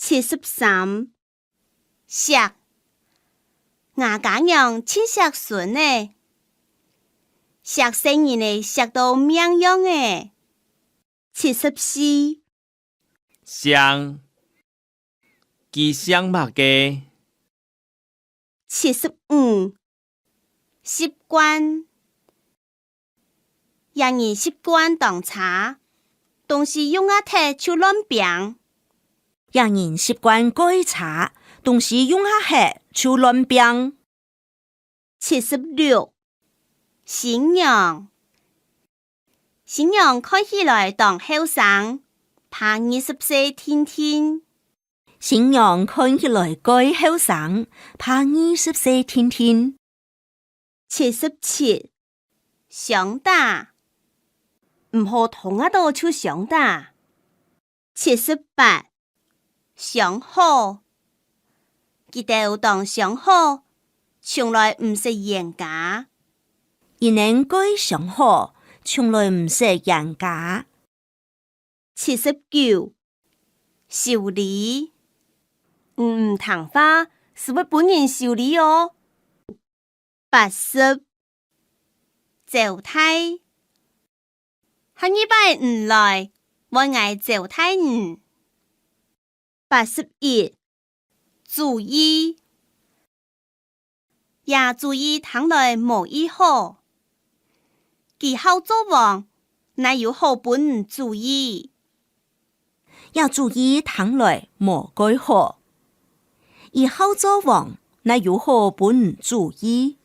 73食牙家娘亲食笋呢，食生人呢食到命样诶。74相吉祥物嘅。75习惯人人习惯当茶，东西用啊摕就乱饼。人人习惯改茶，东西用下下就乱变。76新娘看起来当后生，怕20歲天天。新娘看起來該後生，怕20歲天天。77相打唔好同啊度就相打。78相好記得有當相好，從來唔是人家。人人該相好，從來唔是人家。79修理談花是為本人修理哦。80招待下一擺唔來，我愛招待人。81注意也注意談來無意好，其後做王乃有好本人注意，也注意談來無該好，以後做王乃有好本人注意。